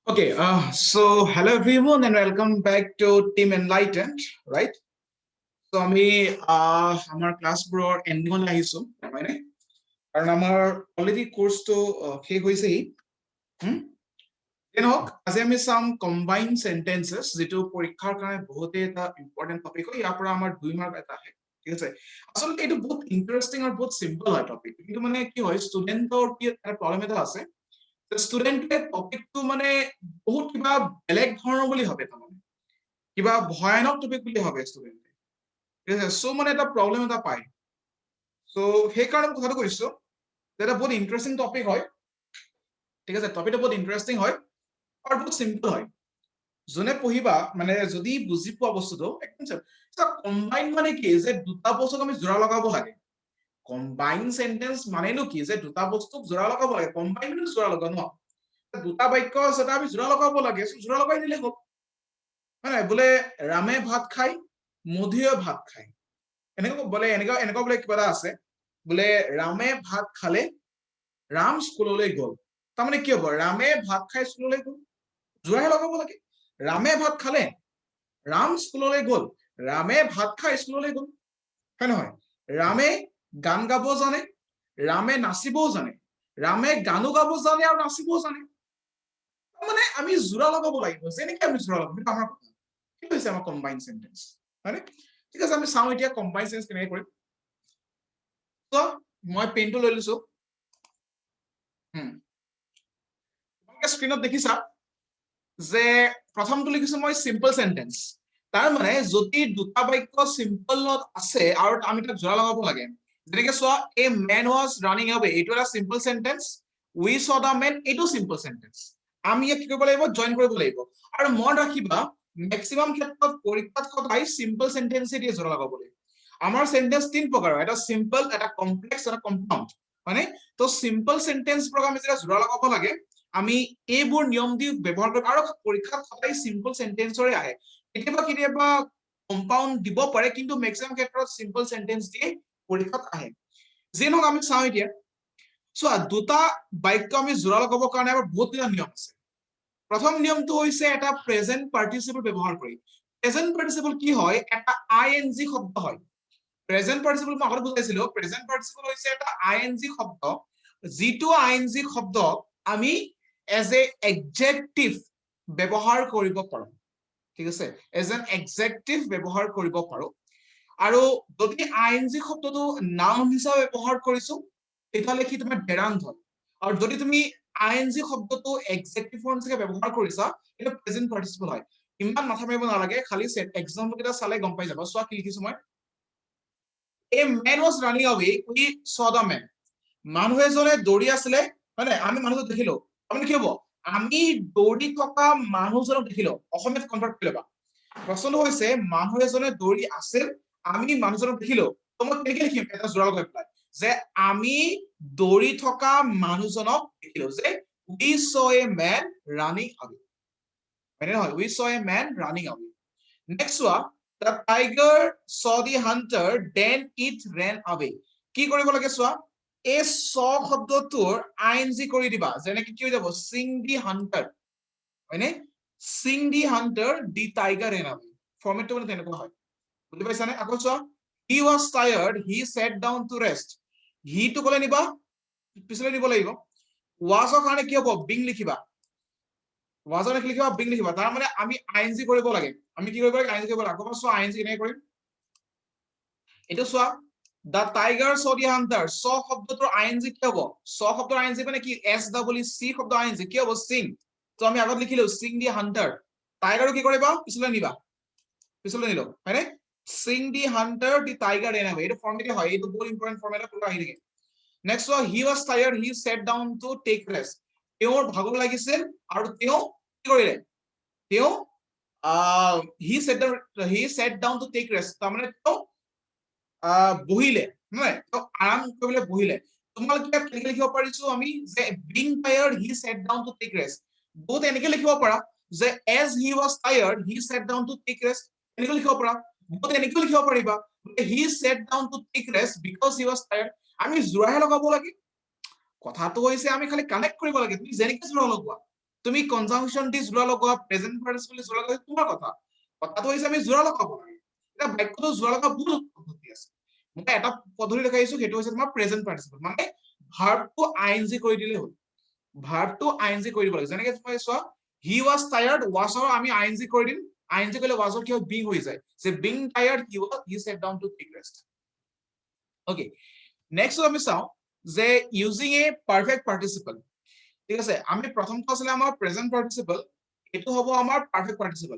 Okay, so hello everyone and welcome back to Team Enlightened, right? So আমি আমাৰ ক্লাছবোৰৰ এণ্ডিঙলৈ আহিছো হয়নে কাৰণ আমাৰ অলৰেডি কোৰ্সটো শেষ হৈছেই নহওক আজি আমি চাম কম্বাইন সেন্টেন্সেস যেটো পৰীক্ষাৰ কাৰণে বহুতে এটা ইম্পৰ্টেন্ট টপিক হয় ইয়াৰ পৰা আমাৰ 2 মাৰ্ক এটা আহে ঠিক আছে আসলে এইটো বহুত ইন্টাৰেষ্টিং আৰু বহুত সিম্পল হয় টপিক কিন্তু মানে কি হয় ষ্টুডেন্টৰ কি এটা প্ৰবলেম এটা আছে ষ্টুডেন্টে টপিকটো মানে বহুত কিবা বেলেগ ধৰণৰ বুলি ভাবে তাৰমানে কিবা ভয়ানক টপিক বুলি ভাবে ষ্টুডেন্টে ঠিক আছে সো মানে এটা প্ৰবলেম এটা পায় সো সেই কাৰণে কথাটো কৈছো এটা বহুত ইন্টাৰেষ্টিং টপিক হয় ঠিক আছে টপিকটো বহুত ইন্টাৰেষ্টিং হয় আৰু বহুত সিম্পল হয় জনে পঢ়িবা মানে যদি বুজি পোৱা বস্তুটো একদম কম্বাইন মানে কি যে দুটা বস্তুক আমি জোৰা লগাব লাগে কম্বাইন সেন্টেন্স মানেনো কি যে দুটা বস্তুক জোৰা লগাব লাগে কম্বাইন মানে জোৰা লগাব ন দুটা বাক্য আছে আমি জোৰা লগাব লাগে জোৰা লগাই দিলে হ'ল মানে বোলে ৰামে ভাত খাই মধুয়ে ভাত খায় এনেকুৱা বোলে এনেকুৱা বোলে কিবা আছে বোলে ৰামে ভাত খালে ৰাম স্কুললৈ গ'ল তাৰমানে কি হ'ব ৰামে ভাত খাই স্কুললৈ গ'ল জোৰাহে লগাব লাগে ৰামে ভাত খালে ৰাম স্কুললৈ গ'ল ৰামে ভাত খাই স্কুললৈ গ'ল হয় নহয় ৰামে গান গাব জানে ৰামে নাচিবও জানে ৰামে গানো গাব জানে আৰু নাচিবও জানে মানে আমি জোৰা লগাব লাগিব যেনেকৈ আমি জোৰা লগাব সেইটো আমাৰ কথা কি হৈছে আমাৰ কম্বাইন সেন্টেন্স হয়নে ঠিক আছে আমি চাওঁ এতিয়া কম্বাইন সেন্টেন্স কেনেকৈ কৰিম তো মই পেনটো লৈ লৈছো তোমালোকে স্ক্ৰীনত দেখিছা যে প্ৰথমটো লিখিছো মই সিম্পল সেন্টেন্স তাৰ মানে যদি দুটা বাক্য সিম্পল নট আছে আৰু আমি তাক জোৰা লগাব লাগে যেনেকৈ চোৱা এ ম্যান ওয়াজ ৰানিং অৱে এইটো এটা simple sentence we saw da man এইটো সিম্পল সেন্টেন্স আমি ইয়াক কি কৰিব লাগিব জয়েন কৰিব লাগিব আৰু মন ৰাখিবা ম্যাক্সিমাম ক্ষেত্ৰত পৰীক্ষাত সদায় সিম্পল সেন্টেন্স দিয়ে জোৰা লগাব লাগিব আমাৰ সেন্টেন্স তিন প্ৰকাৰৰ এটা সিম্পল এটা কমপ্লেক্স এটা কম্পাউণ্ড মানে তো সিম্পল সেন্টেন্স বোৰ আমি যেতিয়া জোৰা লগাব লাগে আমি এইবোৰ নিয়ম দি ব্যৱহাৰ কৰিব আৰু পৰীক্ষাত সদায় সিম্পল সেন্টেন্সৰে আহে কেতিয়াবা কম্পাউণ্ড দিব পাৰে কিন্তু ম্যাক্সিমাম ক্ষেত্ৰত সিম্পল সেন্টেন্স দিয়ে পৰীক্ষাত আহে যেনক আমি চাওঁ এতিয়া চোৱা দুটা বাক্য আমি জোৰা লগাবৰ কাৰণে আমাৰ বহুত নিয়ম আছে প্ৰথম নিয়মটো হৈছে এটা প্ৰেজেন্ট পাৰ্টিসিপল ব্যৱহাৰ কৰি প্ৰেজেন্ট পাৰ্টিসিপল কি হয় এটা আইএনজি শব্দ হয় প্ৰেজেন্ট পাৰ্টিসিপল মই আগতে বুজাইছিলো প্ৰেজেন্ট পাৰ্টিসিপল হৈছে এটা আইএনজি শব্দ যিটো আইএনজি শব্দ আমি এজ এ এডজেক্টিভ ব্যৱহাৰ কৰিব পাৰো ঠিক আছে এজ এন এডজেক্টিভ ব্যৱহাৰ কৰিব পাৰো আৰু যদি আইএনজি শব্দটো নাউন হিচাপে ব্যৱহাৰ কৰিছো তেতিয়াহ'লে কি তোমাৰ ডেৰান্ট হয় আৰু যদি তুমি আইএনজি শব্দটো এডজেক্টিভ ফৰ্ম হিচাপে ব্যৱহাৰ কৰিছা এটা প্ৰেজেন্ট পাৰ্টিসিপল হয় ইমান মাথা মাৰিব নালাগে খালি এক্সাম্পল কেইটা চালে গম পাই যাবা চোৱা কি লিখিছো মই A man was running away we saw the man মানুহ এজনে দৌৰি আছিলে মানে আমি মানুহক দেখিলো আপুনি কি হ'ব আমি দৌৰি থকা মানুহজনক দেখিলো অসমীয়াত কনভাৰ্ট কৰি লবা প্ৰশ্নটো হৈছে মানুহ এজনে দৌৰি আছিল আমি মানুহজনক দেখিলো তো মই কেনেকৈ লিখিম এটা জোৰা লগাই পেলাই যে আমি দৌৰি থকা মানুহজনক দেখিলো যে we saw a man running away হয় নহয় we saw a man running away next one the tiger saw the hunter then it ran away কি কৰিব লাগে চোৱা এই saw শব্দটোৰ আইএনজি কৰি দিবা যেনেকৈ কি হৈ যাব sing the hunter হয়নে sing the hunter the tiger ran away ফৰ্মেটটো মানে তেনেকুৱা হয় বুজি পাইছানে আকৌ চোৱা he was tired he sat down to rest he টো কলে নিবা পিছলৈ নিব লাগিব was ৰ কাৰণে কি হ'ব being লিখিবা was ৰ লিখিবা being লিখিবা তাৰ মানে আমি আইএনজি কৰিব লাগে আমি কি কৰিব লাগে আইএনজি কৰিব লাগে আকৌ চোৱা আইএনজি কেনেকৈ কৰিম এইটো চোৱা the tiger saw the hunter saw শব্দটোৰ আইএনজি কি হ'ব saw শব্দৰ আইএনজি মানে কি এছ ডাবল সি শব্দ আইএনজি কি হ'ব sing তো আমি আগত লিখিলো sing the hunter টাইগাৰ কি কৰিবা পিছলৈ নিবা পিছলৈ নিলো হয়নে sing the hunter the tiger ran away এইটো ফৰ্মেটে হয় এইটো বহুত ইম্পৰ্টেন্ট ফৰ্মেট পুৰা আহি থাকে next one he was tired he sat down to take rest তেওঁৰ ভাগৰ লাগিছিল আৰু তেওঁ কি কৰিলে তেওঁ he sat down to take rest তাৰমানে তেওঁ বহিলে নহয় তো আৰাম কৰিবলৈ বহিলে তোমালোকে কেনেকৈ লিখিব পাৰিছো আমি যে being tired he sat down to take rest বহুত এনেকৈ লিখিব পাৰা যে as he was tired he sat down to take rest এনেকৈ লিখিব পাৰা বহুত এনেকৈ লিখিব পাৰিবা he sat down to take rest because he was tired আমি জোৰাহে লগাব লাগে কথাটো হৈছে আমি খালি কানেক্ট কৰিব লাগে তুমি যেনেকৈ জোৰা লগোৱা তুমি কনজাংশন দি জোৰা লগোৱা প্ৰেজেন্ট পাৰ্টিচিপল জোৰা লগোৱা তোমাৰ কথা কথাটো হৈছে আমি জোৰা লগাব লাগে এটা বাক্যটো জোৰা লগোৱা বহুত পদ্ধতি আছে মই এটা পদ্ধতি দেখাইছো সেইটো হৈছে তোমাৰ প্ৰেজেন্ট পাৰ্টিচিপল মানে ভাৰ্বটো আইএনজি কৰি দিলে হ'ল ভাৰ্বটো আইএনজি কৰি দিব লাগে যেনেকৈ তুমি চোৱা হি ওয়াজ টায়াৰ্ড ওয়াজৰ আমি আইএনজি কৰি দিম আইএনজি কৰিলে ওয়াজৰ কি হয় বিং হৈ যায় যে being tired he said down to take rest okay next আমি চাও যে ইউজিং এ পারফেক্ট পার্টিসিপল ঠিক আছে আমি প্রথমটো আসলে আমার প্রেজেন্ট পার্টিসিপল এটো হ'ব আমার পারফেক্ট পার্টিসিপল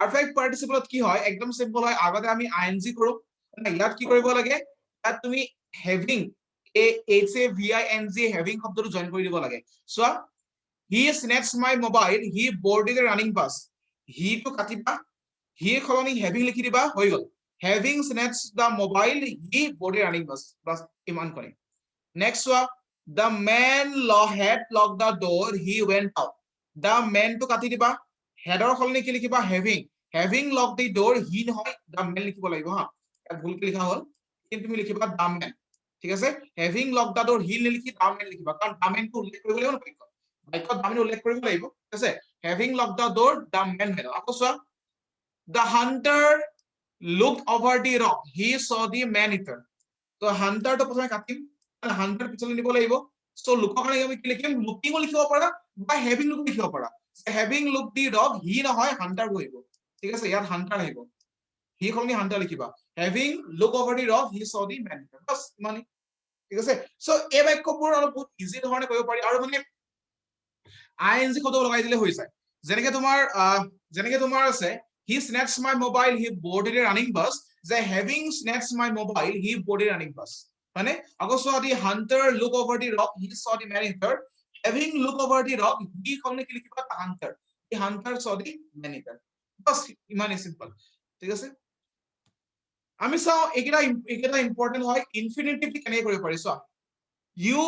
পারফেক্ট পার্টিসিপলত কি হয় একদম সিম্পল হয় আগতে আমি আইএনজি কৰো মানে ইয়াত কি কৰিব লাগে ইয়াত তুমি having A H A V I N G having শব্দটো জয়েন কৰি দিব লাগে so he snatches my mobile he boarded a running bus he to কাটিবা হি খলনি হেভিং লিখি দিবা হৈ গল having snatches the mobile he boarded a running bus বাস ইমান কৰি next one the man had locked the door he went out the man to কাটি দিবা head or খলনি কি লিখিবা having locked the door he নহয় the man লিখিব লাগিব হা ভুল কি লিখা হল কিন্তু তুমি লিখিবা the man ঠিক আছে having locked the door he লিখি the man লিখিবা কাৰণ the man টো উল্লেখ কৰিব লাগিব না বাক্যত the man উল্লেখ কৰিব লাগিব ঠিক আছে having locked the door the man had আকৌ চোৱা the hunter looked over the rock he saw the man eater তো hunter তো প্ৰথমে কাটিম hunter পিছলৈ নিব লাগিব সো লুকৰ কাৰণে আমি কি লিখিম লুকিং লিখিব পাৰা বা হেভিং লুক লিখিব পাৰা having look the dog he নহয় হান্টাৰ বহিব ঠিক আছে ইয়াত হান্টাৰ আহিব হি খলনি হান্টাৰ লিখিবা having look over the dog he saw the man বাস মানে ঠিক আছে সো এই বাক্যবোৰ অলপ বহুত ইজি ধৰণে কৰিব পাৰি আৰু মানে আইএনজি শব্দ লগাই দিলে হৈ যায় যেনেকে তোমাৰ আছে he snatched my mobile he boarded a running bus যে having snatched my mobile he boarded a running bus মানে আকৌ চোৱা the hunter look over the rock he saw the man eater having look over the rock he খলনি কি লিখিবা the hunter saw the man eater বাস ইমানেই simple ঠিক আছে আমি চাও এইকেইটা ইম্পৰ্টেন্ট হয় ইনফিনিটিভ কেনেকৈ কৰিব পাৰি চোৱা ইউ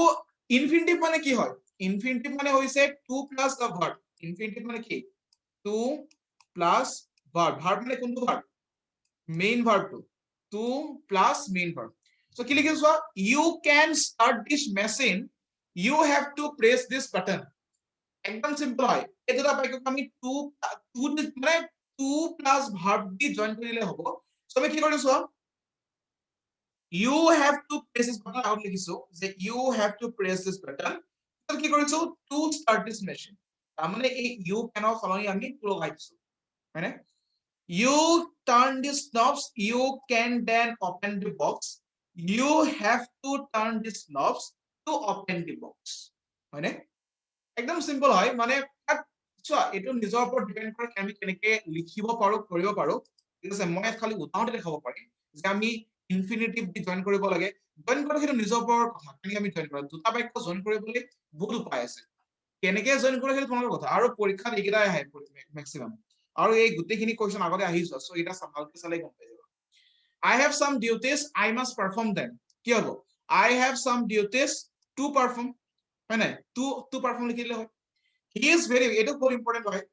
ইনফিনিটিভ মানে কি হয় ইনফিনিটিভ মানে হৈছে to plus the verb infinitive মানে কি টু প্লাস ভার্ব ভার্ব মানে কোনটো ভার্ব মেইন ভার্বটো to plus main verb so কি লিখিছো you can start this machine you have to press this button একদম সিম্পল হয় এই দুটা বাক্যক আমি টু মানে টু প্লাস ভার্ব দি জয়েন কৰিলে হ'ব সো আমি কি কৰিছো you have to press this button out লিখিছো যে you have to press this button তো কি কৰিছো to start this machine তাৰ মানে এই you can ফলনি আমি লগাই দিছো মানে you turn these knobs you can then open the box you have to turn these knobs to open the box মানে একদম সিম্পল হয় মানে চোৱা এটো নিজৰ ওপৰত ডিপেন্ড কৰে আমি কেনেকৈ লিখিব পাৰো কৰিব পাৰো ঠিক আছে মই খালি উদাহৰণ দেখাব পাৰিম যে আমি ইনফিনিটিভ দি জয়েন কৰিব লাগে জয়েন কৰা সেইটো নিজৰ ওপৰত কথা কেনেকৈ আমি জয়েন কৰা দুটা বাক্য জয়েন কৰিবলৈ বহুত উপায় আছে কেনেকৈ জয়েন কৰা সেইটো তোমালোকৰ কথা আৰু পৰীক্ষাত এইকেইটাই আহে মেক্সিমাম আৰু এই গোটেইখিনি কোৱেশ্চন আগতে আহি যোৱা সো এটা ভালকৈ চালে গম পাই যাবা I have some duties I must perform them কি হ'ব I have some duties to perform হয় নাই to perform লিখিলে হয় he is very এটা বহুত ইম্পৰ্টেন্ট হয়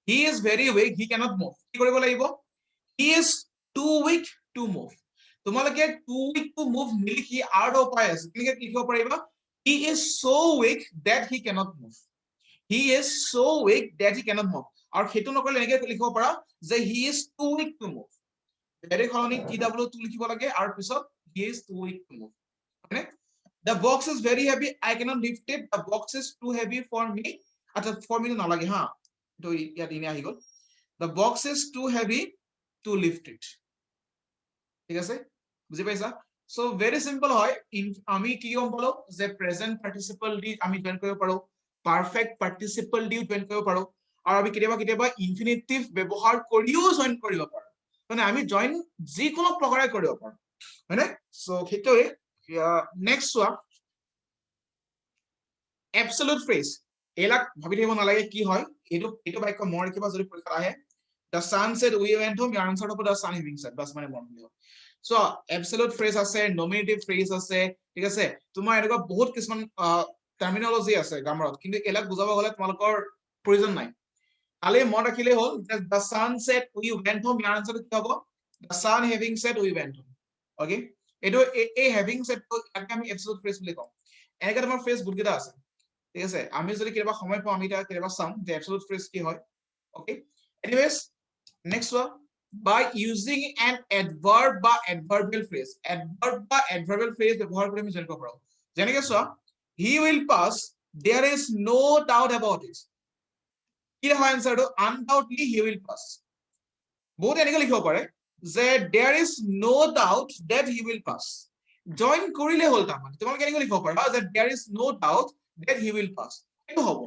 he is very weak he cannot move কি কৰিব লাগিব he is too weak to move তোমালোকে too weak to move নিলিখি আৰু উপায় আছে কেনেকৈ লিখিব পাৰিবা he is so weak that he cannot move he is so weak that he cannot move আৰু হেতু নকলে এনেকৈ লিখিব পাৰা যে he is too weak to move array খলনি tw লিখিব লাগে আৰু পিছত he is too weak to move মানে the box is very heavy I cannot lift it the box is too heavy for me আচ্ছা for me নালাগে হা তো ইয়াত ইনে আহি গল the box is too heavy to lift it ঠিক আছে বুজি পাইছা সো ভেরি সিম্পল হয় আমি কি গম পালো যে প্রেজেন্ট পার্টিসিপল দি আমি জয়েন কৰিব পাৰো পাৰফেক্ট পাৰ্টিসিপল দি জয়েন কৰিব পাৰো আৰু আমি কেতিয়াবা ইনফিনিটিভ ব্যৱহাৰ কৰিও জয়েন কৰিব পাৰো মানে আমি জয়েন যিকোনো প্ৰকাৰে কৰিব পাৰো মানে সো সেইটোৱে নেক্সট চোৱা এবসলিউট ফ্ৰেজ এলাক ভাবি থাকিব নালাগে কি হয় এইটো বাক্য মোৰ কিবা যদি পৰীক্ষা আহে the sun said we went home your answer হ'ব the sun having said বাস মানে মন দিও সো এবসলিউট ফ্ৰেজ আছে নমিনেটিভ ফ্ৰেজ আছে ঠিক আছে তোমাৰ এনেকুৱা বহুত কিছুমান টাৰ্মিনোলজি আছে গ্ৰামাৰত কিন্তু এলাক বুজাব গলে তোমালোকৰ প্ৰয়োজন নাই খালি মন ৰাখিলে হ'ল the sun said we went home your answer কি হ'ব the sun having said we went home okay এটো এই having said তো আমি এবসলিউট ফ্ৰেজ বুলি কওঁ এনেকা তোমাৰ ফ্ৰেজ বহুত কেইটা আছে ঠিক আছে আমি যদি কেতিয়াবা সময় পাওঁ আমি এটা কেতিয়াবা চাম যে absolute phrase কি হয় okay anyways next one by using an adverb বা adverbial phrase adverb বা adverbial phrase ব্যৱহাৰ কৰি আমি জানিব পাৰো যেনেকৈ চোৱা he will pass there is no doubt about it কি হয় আনসাৰটো undoubtedly he will pass বহুত এনেকৈ লিখিব পাৰে যে there is no doubt that he will pass join কৰিলে হ'ল তাৰমানে তোমালোকে এনেকৈ লিখিব পাৰা যে there is no doubt that he will pass এইটো হ'ব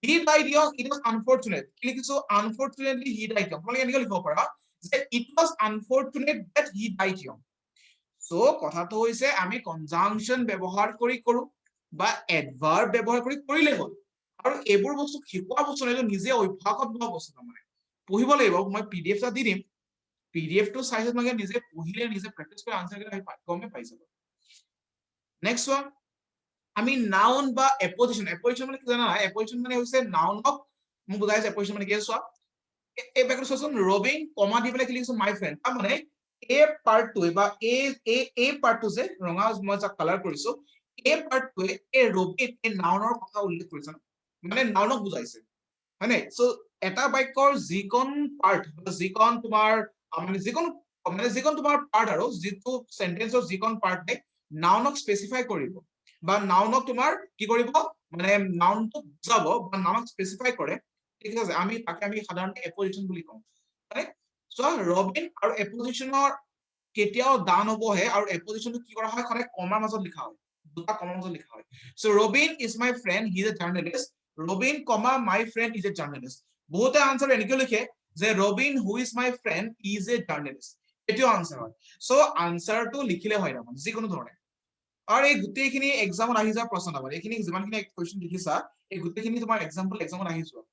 he died young it was unfortunate কি লিখিছো unfortunately he died young তোমালোকে এনেকৈ লিখিব পাৰা যে it was unfortunate that he died young so কথাটো হৈছে আমি কনজাংশন ব্যৱহাৰ কৰি কৰো বা এডভাৰ্ব ব্যৱহাৰ কৰি কৰিলে হ'ল আৰু এইবোৰ বস্তু শিকোৱা বস্তু নাই নিজে অভ্যাসত লোৱা বস্তু তাৰমানে পঢ়িব লাগিব মই পিডিএফ টা দি দিম পিডিএফ টো চাই তোমালোকে নিজে পঢ়িলে নিজে প্ৰেক্টিস কৰি আনসাৰ কেইটা গমে পাই যাব নেক্সট ওয়ান আমি নাউন বা এপজিশন এপজিশন মানে কি জানা এপজিশন মানে হৈছে নাউনক মই বুজাইছো এপজিশন মানে কি চোৱা এই বেকগ্ৰাউণ্ড চোৱাচোন ৰবিন কমা দি পেলাই কি লিখিছো মাই ফ্ৰেণ্ড তাৰ মানে এ পাৰ্টটো বা এ পাৰ্টটো যে ৰঙা মই যাক কালাৰ কৰিছো এ পাৰ্টটোৱে এই ৰবিন এই নাউনৰ কথা উল্লেখ কৰিছে মানে নাউনক বুজাইছে হয়নে সো এটা বাক্যৰ যিকোন পাৰ্ট যিকোন তোমাৰ মানে যিকোন তোমাৰ পাৰ্ট আৰু যিটো সেন্টেন্সৰ যিকোন পাৰ্টে নাউনক স্পেসিফাই কৰিব বা নাউনক তোমাৰ কি কৰিব মানে নাউনটো বুজাব বা নাউনক স্পেসিফাই কৰে ঠিক আছে আমি তাকে আমি সাধাৰণতে এপজিশন বুলি কওঁ মানে সো ৰবিন আৰু এপজিশনৰ কেতিয়াও দান হ'বহে আৰু এপজিশনটো কি কৰা হয় সদায় কমাৰ মাজত লিখা হয় দুটা কমাৰ মাজত লিখা হয় so Robin is my friend he is a journalist Robin comma my friend is a journalist বহুতে আনসাৰ এনেকৈ লিখে যে Robin who is my friend is a journalist এটো আনসাৰ হয় সো আনসাৰটো লিখিলে হয় না যিকোনো ধৰণে আৰু এই গুটেইখিনি এক্সামত আহি যোৱা প্ৰশ্ন নাপায় এইখিনি যিমানখিনি কোৱেশ্চন লিখিছা এই গুটেইখিনি তোমাৰ এক্সাম্পল আহি যোৱা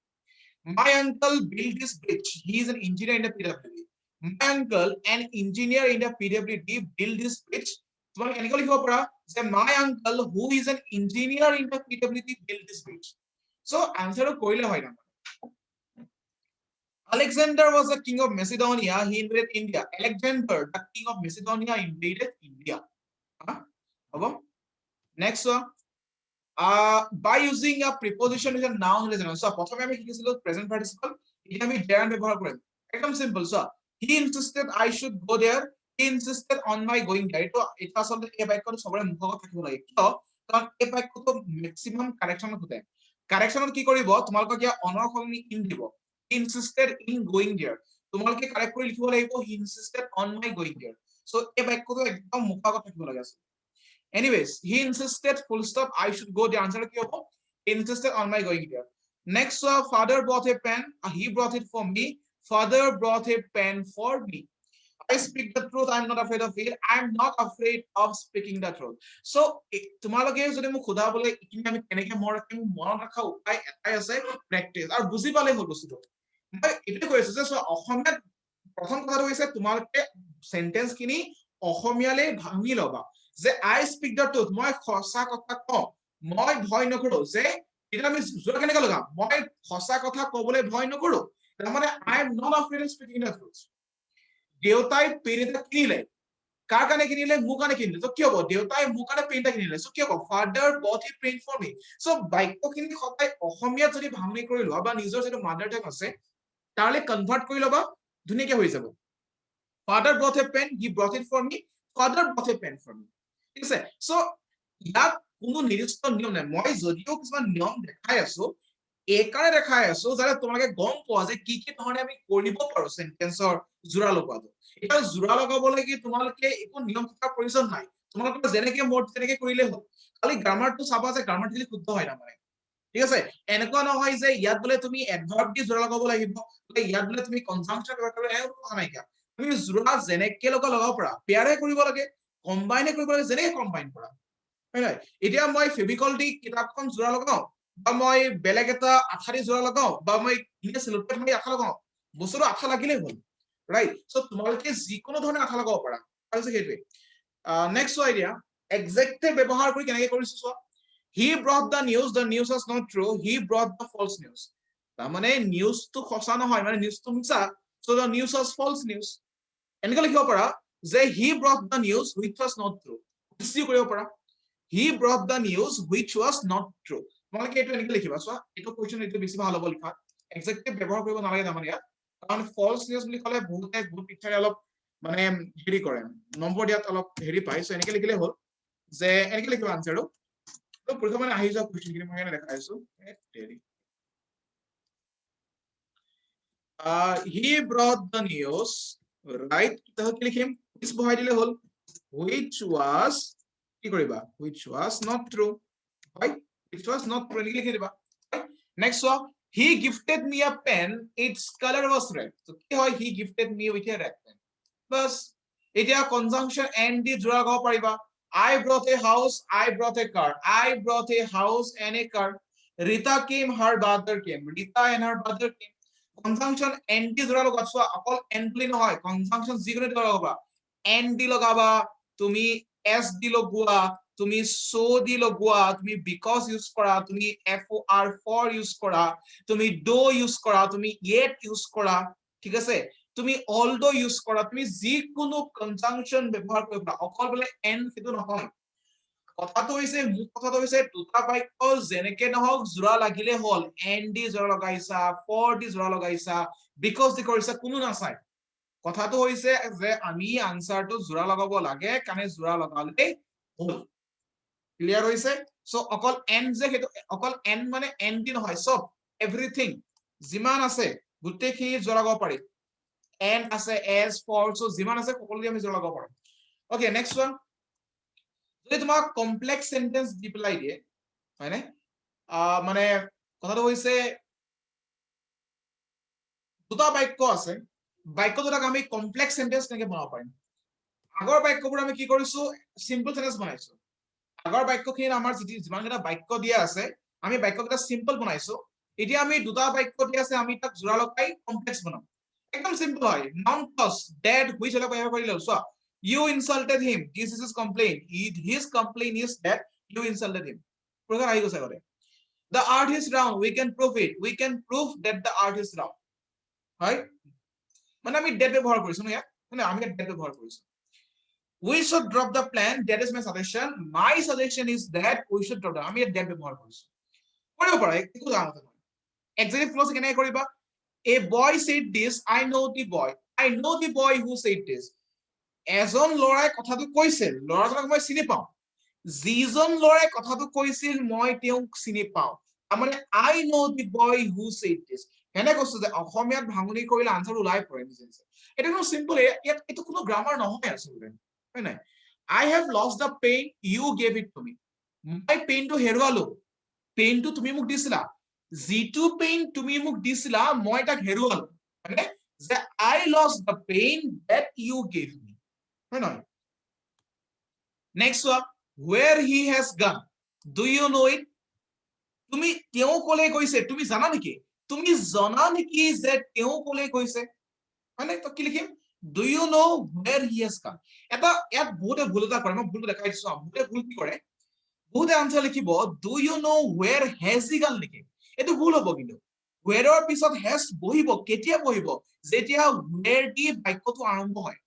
my uncle built this bridge he is an engineer in the PWD my uncle an engineer in the PWD built this bridge তোমাক এনেকৈ লিখিব পাৰা যে my uncle who is an engineer in the PWD built this bridge so আনসাৰটো কৰিলে হয় না Alexander was the king of Macedonia he invaded India Alexander the king of Macedonia invaded India হ'ব next one by using a preposition with a noun so প্ৰথমে আমি শিকিছিলো present participle এতিয়া আমি there ব্যৱহাৰ কৰিম একদম simple so he insisted I should go there he insisted on my going there এটা আসলে এই বাক্যটো সবৰে মুখত থাকিব লাগে কিয় কাৰণ এই বাক্যটো ম্যাক্সিমাম কাৰেকচনত হতে কাৰেকচনত কি কৰিব তোমালোকক ইয়া অনৰ সলনি ইন দিব he insisted in going there তোমালোকে কাৰেক্ট কৰি লিখিব লাগিব he insisted on my going there so এই বাক্যটো একদম মুখত থাকিব লাগে Anyways, he insisted full stop I should go the answer কি হ'ব he insisted on my going there next father brought a pen he brought it for me father brought a pen for me I speak the truth I'm not afraid of it I'm not afraid of speaking the truth so তোমালোকে যদি মোক খুদাবলে ইকিনি আমি কেনেকে মনত ৰাখা উপায় এটাই আছে প্ৰেক্টিস আৰু বুজি পালে হ'ল বস্তুটো মই এটো কৈছো যে অসমীয়া প্ৰথম কথাটো হৈছে তোমালোকে সেন্টেন্স খিনি অসমীয়ালে ভাঙি লবা যে I speak the truth মই সঁচা কথা কওঁ মই ভয় নকৰো যে এটা আমি জোৰ কেনেকৈ লগাম মই সঁচা কথা ক'বলৈ ভয় নকৰো তাৰ মানে I am not afraid of speaking the truth দেউতাই পেন এটা কিনিলে কাৰ কাৰণে কিনিলে মোৰ কাৰণে কিনিলে তো কি হ'ব দেউতাই মোৰ কাৰণে পেন এটা কিনিলে সো কি হ'ব father bought a pen for me so বাক্যখিনি সদায় অসমীয়া যদি ভাঙনি কৰি লোৱা বা নিজৰ যেটো মাদাৰ টাং আছে তালে কনভাৰ্ট কৰি লবা ধুনীয়াকৈ হৈ যাব father brought a pen he brought it for me father brought a pen for me ঠিক আছে সো ইয়াত কোনো নিৰ্দিষ্ট নিয়ম নাই মই যদিও কিছুমান নিয়ম দেখাই আছো একাৰে দেখাই আছো যাতে তোমালোকে গম পোৱা যে কি কি ধৰণে আমি কৰিব পাৰো সেন্টেন্সৰ জোৰা লগাটো এটা জোৰা লগাবলৈ কি তোমালোকে একো নিয়ম থকাৰ প্ৰয়োজন নাই তোমালোকে যেনেকৈ মোৰ তেনেকৈ কৰিলে হ'ল খালি গ্ৰামাৰটো চাবা যে গ্ৰামাৰ দিলে শুদ্ধ হয় না মানে ঠিক আছে এনেকুৱা নহয় যে ইয়াত বলে তুমি এডভাৰ্ব দি জোৰা লগাব লাগিব ইয়াত বলে তুমি কনজাংশন ব্যৱহাৰ কৰিব লাগিব কথা নাই তুমি জোৰা যেনেকৈ লগাব পাৰা পেয়াৰে কৰিব লাগে কম্বাইনে কৰিব লাগে যেনেকৈ কম্বাইন কৰা হয় নাই এতিয়া মই ফেভিকল দি কিতাপখন জোৰা লগাও বা মই বেলেগ এটা আঠা দি জোৰা লগাও বা মই ইনে সেলোটেপ মাৰি আঠা লগাও বস্তুটো আঠা লাগিলে হ'ল ৰাইট সো তোমালোকে যিকোনো ধৰণে আঠা লগাব পাৰা আৰু সেইটোৱে নেক্সট আইডিয়া এক্সেক্টিভ ব্যৱহাৰ কৰি কেনেকৈ কৰিছো চোৱা he brought the news was not true he brought the false news তাৰ মানে নিউজটো সঁচা নহয় মানে নিউজটো মিছা so the news was false news এনেকৈ লিখিব পাৰা যে he brought the news which was not true কি কৰিব পাৰা he brought the news which was not true তোমালোকে এইটো এনেকৈ লিখিবা চোৱা এইটো কোৱেশ্চন এইটো বেছি ভাল হ'ব লিখা এক্সেক্টিভ ব্যৱহাৰ কৰিব নালাগে তাৰমানে ইয়াত কাৰণ ফলছ নিউজ বুলি ক'লে বহুত টিচাৰে অলপ মানে হেৰি কৰে নম্বৰ দিয়াত অলপ হেৰি পায় সো এনেকৈ লিখিলে হ'ল যে এনেকৈ লিখিবা আনসাৰটো তো পৰীক্ষা মানে আহি যোৱা কোৱেশ্চনখিনি মই এনে দেখাইছো he brought the news right তাহলে কি লিখিম which বহাই দিলে হ'ল which was কি কৰিবা which was not true right which was not true এনেকৈ লিখি দিবা next one he gifted me a pen its color was red so কি হয় he gifted me with a red pen bas এতিয়া conjunction and দি জোৰা লগাব পাৰিবা I brought a house I brought a car I brought a house and a car Rita came her brother came Rita and her brother came conjunction and দি জোৰা লগাব চোৱা অকল and বুলি নহয় conjunction যিকোনো দি লগাবা and দি লগাবা তুমি s দি লগোৱা তুমি so দি লগোৱা তুমি because ইউজ কৰা তুমি for ইউজ কৰা তুমি do ইউজ কৰা তুমি yet ইউজ কৰা ঠিক আছে তুমি although ইউজ কৰা তুমি যিকোনো conjunction ব্যৱহাৰ কৰিবা অকল বলে and সেইটো নহয় কথাটো হৈছে দুটা বাক্য যেনেকে নহওক জোৰা লাগিলে হল and দি জোৰা লগাইছা for দি জোৰা লগাইছা because দি কৰিছা কোনো নাচাই কথাটো হৈছে যে আমি আনসাৰটো জোৰা লগাব লাগে কাৰণে জোৰা লগালে হল ক্লিয়াৰ হৈছে সো অকল and যে হেতু অকল and মানে and দি নহয় সব এভৰিথিং যিমান আছে গুটেখিনি জোৰা লগাব পাৰি and আছে as for so যিমান আছে সকলো আমি জোৰা লগাব পাৰো ওকে নেক্সট ওয়ান যদি তোমাক কমপ্লেক্স সেন্টেন্স দি পেলাই দিয়ে হয় না মানে কথাটো হৈছে দুটা বাক্য আছে বাক্য দুটাক আমি কমপ্লেক্স সেন্টেন্স কেনেকৈ বনাব পাৰিম আগৰ বাক্যবোৰ আমি কি কৰিছো সিম্পল সেন্টেন্স বনাইছো আগৰ বাক্যখিনি আমাৰ যিমান কেইটা বাক্য দিয়া আছে আমি বাক্যকেইটা সিম্পল বনাইছো এতিয়া আমি দুটা বাক্য দিয়া আছে আমি তাক জোৰা লগাই কমপ্লেক্স বনাম একদম সিম্পল হয় নাউন প্লাস ডেড হুইচ হলে পাইব পাৰিলে চোৱা you insulted him this is his complaint his complaint is that you insulted him প্ৰকাৰ আহি গৈছে কৰে the earth is round we can prove it we can prove that the earth is round হয় মানে আমি that ব্যৱহাৰ কৰিছো ন ইয়াত মানে আমি that ব্যৱহাৰ কৰিছো we should drop the plan that is my suggestion is that we should drop the আমি that ব্যৱহাৰ কৰিছো কৰিব পাৰা একো জানা নহয় executive clause কেনে কৰিবা a boy said this I know the boy who said this এজন লৰাই কথাটো কৈছিল লৰাজনক মই চিনি পাওঁ যিজন লৰাই কথাটো কৈছিল মই তেওঁক চিনি পাওঁ মানে I know the boy who said this হেনে কৈছো যে অসমীয়াত ভাঙনি কৰিলে আনসাৰ ওলাই পৰে এটা কোনো সিম্পল এটো কোনো গ্ৰামাৰ নহয় আসলে হয় নাই I have lost the pain you gave it to me মই পেইনটো হেৰুৱালো পেইনটো তুমি মোক দিছিলা যিটো পেইন তুমি মোক দিছিলা মই তাক হেৰুৱালো মানে যে I lost the pain that you gave me হয় নহয় next one where he has gone do you know it তুমি তেওঁ কলে গৈছে তুমি জানা নেকি তুমি জানা নেকি যে তেওঁ কলে গৈছে মানে তো কি লিখিম do you know where he has gone এটা ইয়াত বহুতে ভুল এটা কৰে মই ভুলটো দেখাই দিছো বহুতে ভুল কি কৰে বহুতে আনসাৰ লিখিব do you know where has he gone নেকি এটো ভুল হ'ব কিন্তু where ৰ পিছত has বহিব কেতিয়া বহিব যেতিয়া where দি বাক্যটো আৰম্ভ হয়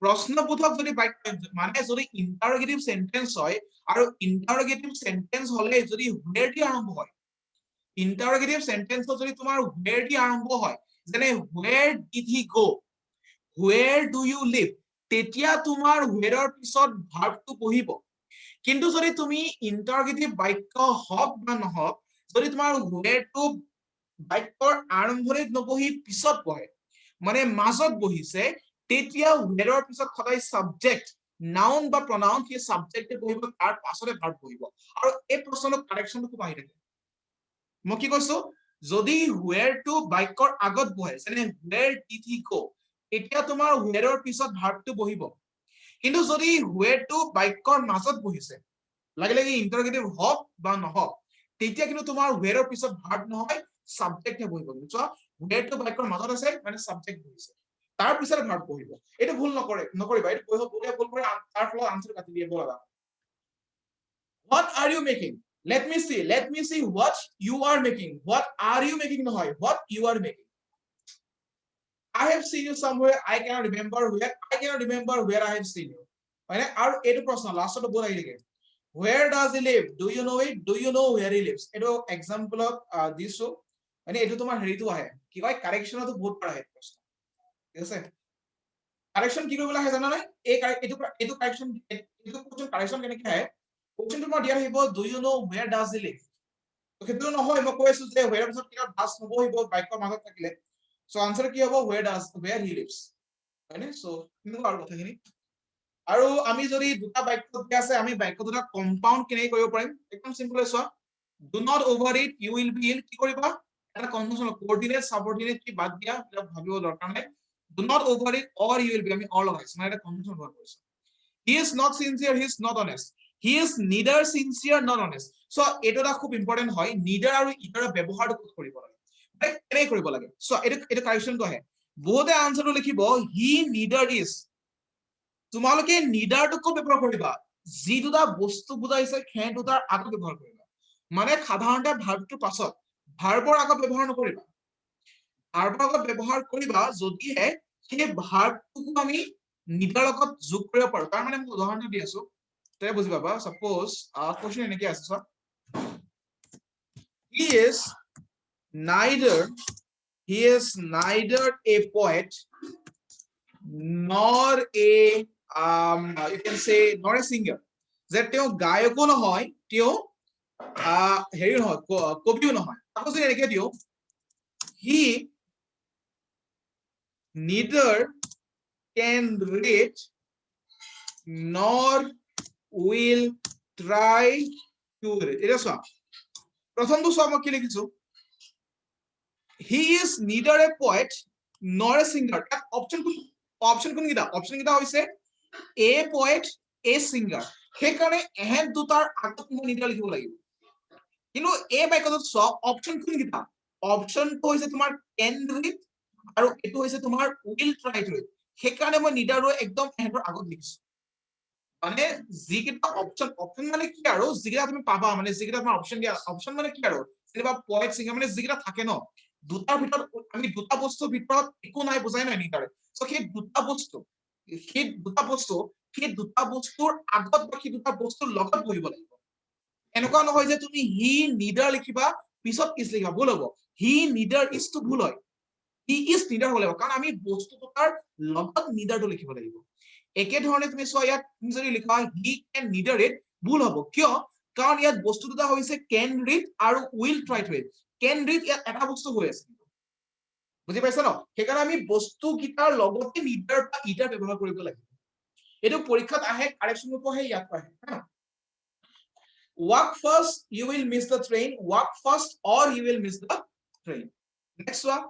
প্ৰশ্নবোধক যদি বাক্য মানে যদি ইন্টাৰোগেটিভ সেন্টেন্স হয় আৰু ইন্টাৰোগেটিভ সেন্টেন্স হলে যদি where দি আৰম্ভ হয় ইন্টাৰোগেটিভ সেন্টেন্স যদি তোমাৰ where দি আৰম্ভ হয় যেনে where did he go where do you live তেতিয়া তোমাৰ where ৰ পিছত ভাৰ্বটো বহিব কিন্তু যদি তুমি ইন্টাৰোগেটিভ বাক্য হক বা নহক যদি তোমাৰ where টো বাক্যৰ আৰম্ভণিত নবহি পিছত বহে মানে মাজত বহিছে তেতিয়া where ৰ পিছত সদায় সাবজেক্ট নাউন বা প্ৰনাউন কি সাবজেক্টে বহিব তাৰ পাছতে ভাৰ্ব বহিব আৰু এই প্ৰশ্নৰ কাৰেকচনটো খুব আহি থাকে মই কি কৈছো যদি where টো বাক্যৰ আগত বহে যেনে where did he go এতিয়া তোমাৰ where ৰ পিছত ভাৰ্বটো বহিব কিন্তু যদি where টো বাক্যৰ মাজত বহিছে লাগিলে কি ইন্টাৰোগেটিভ হক বা নহক তেতিয়া কিন্তু তোমাৰ where ৰ পিছত ভাৰ্ব নহয় সাবজেক্টে বহিব বুজিছা where টো বাক্যৰ মাজত আছে মানে সাবজেক্ট বহিছে তাৰ পিছত ভাৰ্ব বহিব এটা ভুল নকৰিবা এটা বহিব ভুল কৰে তাৰ ফলত আনসাৰ কাটি দিব লগা what are you making let me see what you are making what are you making নহয় what you are making I have seen you somewhere I cannot remember where I have seen you হয় না আৰু এইটো প্ৰশ্ন লাষ্টত বহুত আহি থাকে where does he live? Do you know it? Do you know where he lives? এটো example দিছো মানে এটো তোমাৰ হেৰিটো আহে কি কয় কাৰেকশনটো বহুত পাৰ আহে প্ৰশ্ন ঠিক আছে কাৰেকশন কি কৰিব লাগে জানা নাই এইটো কাৰেকশন এইটো কোৱেশ্চন কাৰেকশন কেনেকৈ আহে কোৱেশ্চনটো মই দিয়া আহিব do you know where does he live তো সেইটো নহয় মই কৈ আছো যে where পিছত কিটা ডাস নবহিব বাক্যৰ মাজত থাকিলে সো আনসাৰ কি হ'ব where he lives হয়নে সো কিন্তু আৰু কথাখিনি আৰু আমি যদি দুটা বাক্য দিয়া আছে আমি বাক্য দুটা কম্পাউন্ড কেনেকৈ কৰিব পাৰিম একদম সিম্পল আছে do not over it you will be ill কি কৰিবা এটা কন্ডিশন কোঅৰ্ডিনেট সাবঅৰ্ডিনেট কি বাদ দিয়া এটা ভাবিব দৰকাৰ নাই do not over it or you will be আমি অল লগাইছো মানে এটা কন্ডিশন ব্যৱহাৰ কৰিছো he is not sincere he is not honest he is neither sincere nor honest so এটা খুব ইম্পৰ্টেন্ট হয় neither আৰু either ব্যৱহাৰটো ক'ত কৰিব লাগে মানে কেনে কৰিব লাগে so এটা কাৰেকশনটো আহে বহুতে আনসাৰটো লিখিব he neither is তোমালোকে নিডাৰটো ক'ত ব্যৱহাৰ কৰিবা যি দুটা বস্তু বুজাইছে সেই দুটাৰ আগত ব্যৱহাৰ কৰিবা মানে সাধাৰণতে ভাৰ্বটোৰ পাছত ভাৰ্বৰ আগত ব্যৱহাৰ নকৰিবা ভাৰ্বৰ আগত ব্যৱহাৰ কৰিবা যদিহে সেই ভাৰ্বটোক আমি নিডাৰ লগত যোগ কৰিব পাৰো তাৰ মানে মই উদাহৰণটো দি আছো তেনে বুজি পাবা সাপোজ কোৱেশ্চন এনেকৈ আছে সব he is neither a poet nor a you can say nor a singer যে তেওঁ গায়কো নহয় তেওঁ হেৰি নহয় কবিও নহয় আকৌ যদি এনেকৈ দিও he neither can read nor will try to read এটা চোৱা প্ৰথমটো চোৱা মই কি লিখিছো he is neither a poet nor a singer option কোনকেইটা অপশন কেইটা হৈছে a poet a singer সেইকাৰণে এহেত দুটাৰ আগত মই নিডাৰ লিখিব লাগিব কিন্তু এই বাক্যটোত চোৱা অপশন কোনকেইটা অপশনটো হৈছে তোমাৰ can read আৰু এটো হৈছে তোমাৰ will try to read সেইকাৰণে মই নিডাৰটো একদম এহেতৰ আগত লিখিছো মানে যিকেইটা অপশন মানে কি আৰু যিকেইটা তুমি পাবা মানে যিকেইটা তোমাৰ অপশন দিয়া অপশন মানে কি আৰু যেনিবা poet singer মানে যিকেইটা থাকে ন দুটাৰ ভিতৰত আমি দুটা বস্তুৰ ভিতৰত একো নাই বুজাই নাই নিডাৰে সো সেই দুটা বস্তুৰ আগত বা সেই দুটা বস্তুৰ লগত বহিব লাগিব এনেকুৱা নহয় যে তুমি হি নিডাৰ লিখিবা পিছত ইজ লিখিবা ভুল হ'ব হি নিডাৰ ইজ টু ভুল হয় হি ইজ নিডাৰ হ'ব লাগিব কাৰণ আমি বস্তু দুটাৰ লগত নিডাৰটো লিখিব লাগিব একে ধৰণে তুমি চোৱা ইয়াত তুমি যদি লিখা হি কেন নিডাৰ ইট ভুল হ'ব কিয় কাৰণ ইয়াত বস্তু দুটা হৈছে কেন ৰিড আৰু will try to read can read ইয়াত এটা বস্তু হৈ আছে বুজি পাইছা ন সেইকাৰণে আমি বস্তু গিটাৰ লগতে নিডাৰ বা ইডাৰ ব্যৱহাৰ কৰিব লাগিব এটো পৰীক্ষাত আহে কাৰেকশন ৰূপ আহে ইয়াত আহে walk first you will miss the train walk first or you will miss the train next one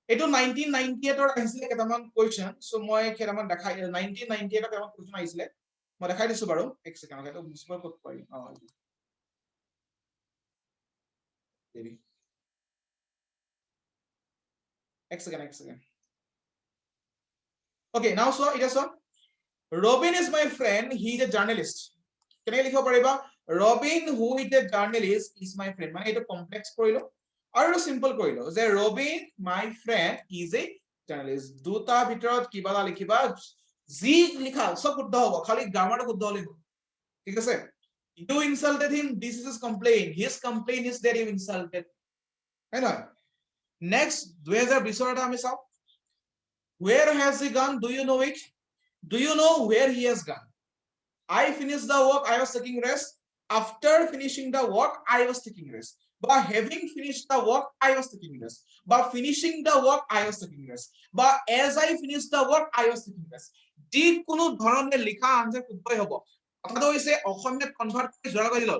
এটো 1998 ৰ আহিছিলে কেটামান কোৱেশ্চন সো মই কেটামান দেখাই 1998 ৰ কেটামান কোৱেশ্চন আহিছিলে মই দেখাই দিছো বাৰু এক সেকেন্ড এটা বুজিব ক'ত পাৰিম দেৰি এক second okay now so it is so Robin is my friend he is a journalist কেনে লিখিব পাৰিবা Robin who is a journalist is my friend মানে এটা কমপ্লেক্স কৰিলো আৰু সিম্পল কৰিলো যে Robin my friend is a journalist দুটা ভিতৰত কিবা লিখিবা জি লিখা সব শুদ্ধ হ'ব খালি গ্ৰামাৰটো শুদ্ধ হলেই হ'ব ঠিক আছে you insulted him this is his complaint his complaint is that you insulted হয় না next 2020 এটা আমি চাও where has he gone do you know it do you know where he has gone I finished the work I was taking rest after finishing the work I was taking rest but having finished the work I was taking rest but finishing the work I was taking rest but as I finished the work I was taking rest যি কোনো ধৰণে লিখা answer শুদ্ধই হ'ব কথাটো হৈছে অসমীয়াত convert কৰি জোৰা লগাই দিল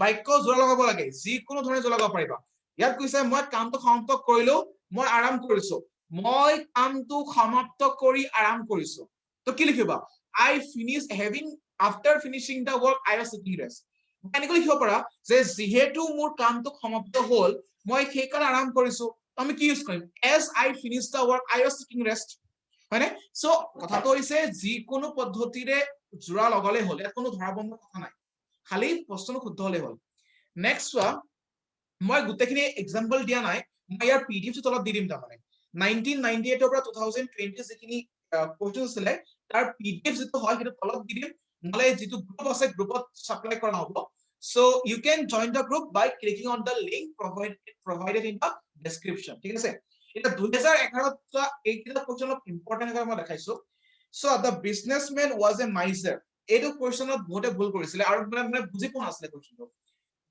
বাক্য জোৰা লগাব লাগে যি কোনো ধৰণে জোৰা লগাব পাৰিবা ইয়াত কৈছে মই কামটো সমাপ্ত কৰিলো মই আৰাম কৰিছো মই কামটো সমাপ্ত কৰি আৰাম কৰিছো তো কি লিখিবা I finished having after finishing the work I was taking rest এনেকৈ লিখিব পাৰা যে যিহেতু মোৰ কামটো সমাপ্ত হ'ল মই সেই কাৰণে আৰাম কৰিছো আমি কি ইউজ কৰিম as I finished the work I was taking rest হয়নে সো কথাটো হৈছে যি কোনো পদ্ধতিৰে জোৰা লগালে হ'ল ইয়াত কোনো ধৰাবন্ধ কথা নাই খালি প্ৰশ্নটো শুদ্ধ হলে হ'ল নেক্সট চোৱা মই গোটেইখিনি এক্সাম্পল দিয়া নাই মই ইয়াৰ পিডিএফ তলত দি দিম তাৰমানে 1998 ৰ পৰা 2020 যিখিনি কোৱেশ্চন আছিলে তাৰ পিডিএফ যেটো হয় সেইটো তলত দি দিম নহলে যেটো গ্ৰুপ আছে গ্ৰুপত সাপ্লাই কৰা হ'ব so you can join the group by clicking on the link provided in the description ঠিক আছে এটা 2011 এইটা কোৱেশ্চন অফ ইম্পৰ্টেন্ট এটা মই দেখাইছো so the businessman was a miser এইটো কোৱেশ্চনত বহুতে ভুল কৰিছিলে আৰু মানে বুজি পোৱা নাছিলে কোৱেশ্চনটো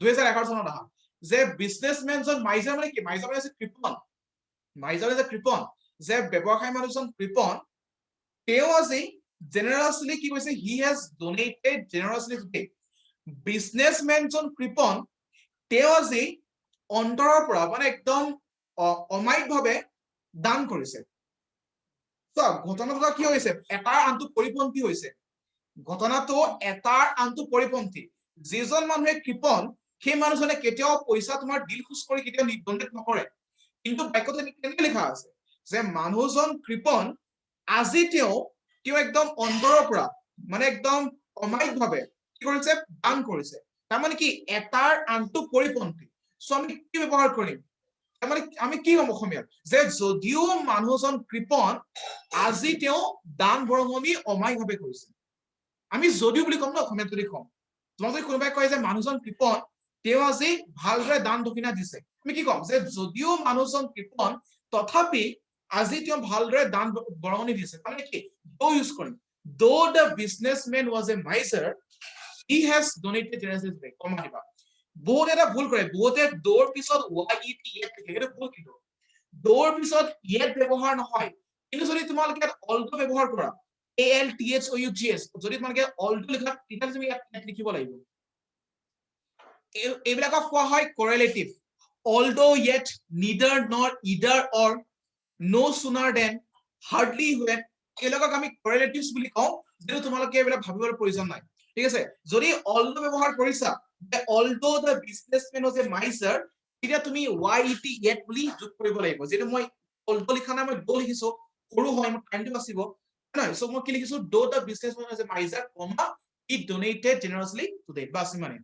2011 চনত আহা যে বিজনেসম্যান জন মাইজাৰ মানে কি মাইজাৰ মানে কৃপণ মাইজাৰ ইজ এ কৃপণ যে ব্যৱসায় মানুহজন কৃপণ তেওঁ আজি জেনাৰেছলি কি কৈছে he has donated generally today businessman জন কৃপণ তেওঁ আজি অন্তৰৰ পৰা মানে একদম অমায়িকভাৱে দান কৰিছে তো ঘটনাটো কি হৈছে এটাৰ আনটো পৰিপন্থী হৈছে ঘটনাটো এটাৰ আনটো পৰিপন্থী যিজন মানুহে কৃপণ সেই মানুহজনে কেতিয়াও পইচা তোমাৰ দিল খুচ কৰি কেতিয়াও ডোনেট নকৰে কিন্তু বাক্যতে কেনেকৈ লিখা আছে যে মানুহজন কৃপণ আজি তেওঁ একদম অন্তৰৰ পৰা মানে একদম অমায়িকভাৱে কি কৰিছে দান কৰিছে তাৰমানে কি এটাৰ আনটো পৰিপন্থী সো আমি কি ব্যৱহাৰ কৰিম তাৰমানে আমি কি হ'ম অসমীয়াত যে যদিও মানুহজন কৃপণ আজি তেওঁ দান বৰঙণি অমায়িকভাৱে কৰিছে আমি যদিও বুলি কম ন অসমীয়াত যদি কম তোমাক কোনোবাই কয় যে মানুহজন কৃপণ তেওঁ আজি ভালদৰে দান দক্ষিণা দিছে আমি কি কম যে যদিও মানুহজন কৃপণ তথাপি আজি তেওঁ ভালদৰে দান বৰঙণি দিছে মানে কি দো ইউজ কৰিম though the businessman was a miser he has donated generously কমা দিবা বহুত এটা ভুল কৰে বহুতে দৌৰ পিছত yet সেইটো ভুল কিন্তু দৌৰ পিছত yet ব্যৱহাৰ নহয় কিন্তু যদি তোমালোকে অলটো ব্যৱহাৰ কৰা ALTHOUGS যদি তোমালোকে অলটো লিখা তেতিয়া তুমি ইয়াত লিখিব লাগিব এইবিলাকক কোৱা হয় correlative although yet neither nor either or no sooner than hardly when এইবিলাকক আমি correlatives বুলি কওঁ যেটো তোমালোকে এইবিলাক ভাবিবৰ প্ৰয়োজন নাই ঠিক আছে যদি although ব্যৱহাৰ কৰিছা although the businessman was a miser তেতিয়া তুমি yet বুলি যোগ কৰিব লাগিব যেটো মই although লিখা নাই মই do লিখিছো সৰু হয় মই টাইমটো বাচিব নহয় সো মই কি লিখিছো though the businessman was a miser comma he donated generously today বাস মানে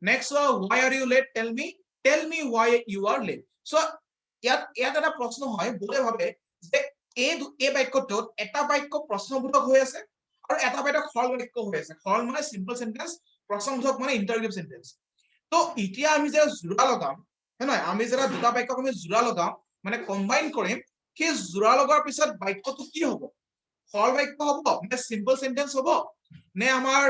next why are you late tell me why you are late so ইয়াত এটা প্ৰশ্ন হয় বহুতে ভাবে যে এই বাক্যটোত এটা বাক্য প্ৰশ্নবোধক হৈ আছে আৰু এটা বাক্য সৰল বাক্য হৈ আছে সৰল মানে সিম্পল সেন্টেন্স প্ৰশ্নবোধক মানে ইন্টাৰগেটিভ সেন্টেন্স তো এতিয়া আমি যে জোড়া লগাম নহয় আমি যেটা দুটা বাক্যক আমি জোড়া লগাম মানে কম্বাইন কৰিম সেই জোড়া লগাৰ পিছত বাক্যটো কি হ'ব সৰল বাক্য হ'ব মানে সিম্পল সেন্টেন্স হ'ব নে আমাৰ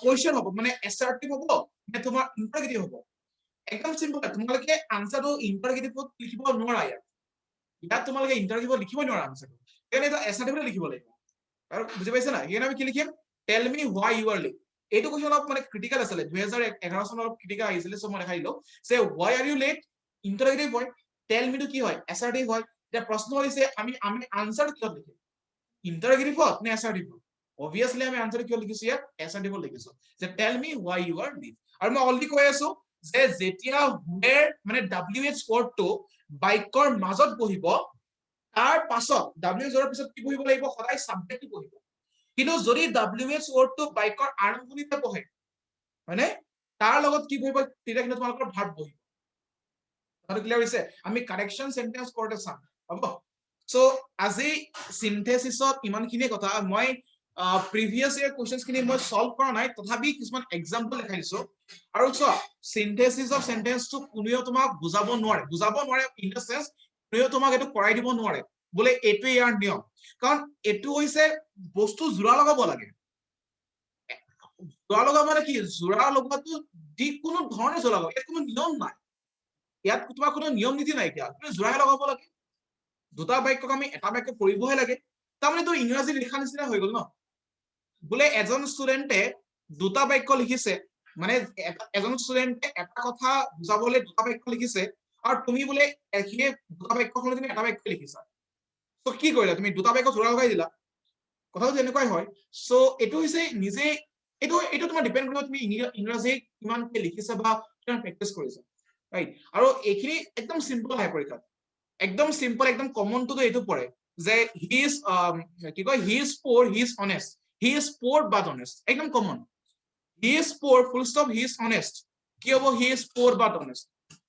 কোৱেশ্চন হ'ব মানে এসাৰ্টিভ হ'ব নে তোমাৰ ইন্টাৰগেটিভ হ'ব একদম সিম্পল তোমালোকে আনসাৰটো ইন্টাৰগেটিভত লিখিব নোৱাৰা ইয়াত তোমালোকে ইন্টাৰগেটিভত লিখিব নোৱাৰা আনসাৰটো কাৰণ এটা এসাৰ্টিভত লিখিব লাগিব আৰু বুজি পাইছা না ইয়াত আমি কি লিখিম tell me why you are late এইটো কোৱেশ্চন অলপ মানে ক্ৰিটিকেল আছিল 2011 চনত অলপ ক্ৰিটিকেল আহিছিল সো মই দেখাই দিলো সে why are you late ইন্টাৰগেটিভ হয় টেল মি টো কি হয় এসাৰ্টিভ হয় এটা প্ৰশ্ন হৈছে আমি আনসাৰ কিয় লিখিম ইন্টাৰগেটিভত নে এসাৰ্টিভত obviously আমি আনসাৰ কিয় লিখিছো ইয়াত এসাৰ্টিভত লিখিছো যে tell me why you are late আৰু মই অলৰেডি কৈ আছো যে যেতিয়া where মানে wh wordটো বাক্যৰ মাজত বহিব তাৰ পাছত wh ৰ পিছত কি বহিব লাগিব সদায় সাবজেক্টটো বহিব কিন্তু যদি wh wordটো বাক্যৰ আৰম্ভণিতে বহে মানে তাৰ লগত কি বহিব তেতিয়া কিন্তু তোমালোকৰ ভাৰ্ব বহিব কথাটো ক্লিয়াৰ হৈছে আমি কাৰেকচন সেন্টেন্স কৰোতে চাম হ'ব সো আজি সিনথেসিসত ইমানখিনি কথা মই প্ৰিভিয়াস ইয়াৰ কোৱেশ্চনছ খিনি মই সলভ কৰা নাই তথাপি কিছুমান এক্সাম্পল দেখাই দিছো আৰু চোৱা সিনথেসিস অফ সেন্টেন্সটো কোনেও তোমাক বুজাব নোৱাৰে ইন দা সেন্স কোনেও তোমাক এটো কৰাই দিব নোৱাৰে বোলে এটো ইয়াৰ নিয়ম কাৰণ এটো হৈছে বস্তু জোড়া লগাব লাগে জোড়া লগা মানে কি জোড়া লগাটো কোনো ধৰণে জোড়া লগাব ইয়াত কোনো নিয়ম নাই ইয়াত তোমাৰ কোনো নিয়ম নীতি নাই এতিয়া তুমি জোড়াই লগাব লাগে দুটা বাক্যক আমি এটা বাক্য কৰিবহে লাগে তাৰমানে তো ইংৰাজী লিখা নিচিনা হৈ গল ন বোলে এজন ষ্টুডেন্টে দুটা বাক্য লিখিছে মানে এজন ষ্টুডেন্টে এটা কথা বুজাবলৈ দুটা বাক্য লিখিছে আৰু তুমি বোলে সেই দুটা বাক্যখন তুমি এটা বাক্য লিখিছা তো কি কৰিলা তুমি দুটা বাক্য জোড়া লগাই দিলা কথাটো তেনেকুৱাই হয় সো এটো হৈছে নিজে এটো তোমাৰ ডিপেন্ড কৰিব তুমি ইংৰাজী কিমানকে লিখিছা বা কিমান প্ৰেক্টিস কৰিছা ৰাইট আৰু এইখিনি একদম সিম্পল হয় পৰীক্ষাত একদম সিম্পল একদম কমন তো এইটো পৰে যে হি ইজ কি কয় he is poor he is honest he is poor but honest একদম common he is poor full stop he is honest কি হ'ব হি ইজ পোৰ বাট অনেষ্ট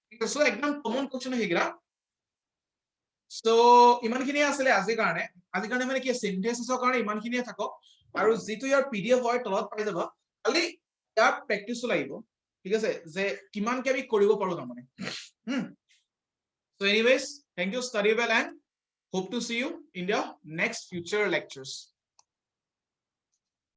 ঠিক আছে একদম কমন কোৱেশ্চন হেগিৰা সো ইমানখিনি আছিল আজিৰ কাৰণে মানে কি সিনথেসিসৰ কাৰণে ইমানখিনিয়ে থাকক আৰু যিটো ইয়াৰ PDF হয় তলত পাই যাবা খালি ইয়াৰ প্ৰেক্টিসও লাগিব ঠিক আছে যে কিমান কি আমি কৰিব পাৰো তাৰমানে so anyways thank you study well and hope to see you in the next future lectures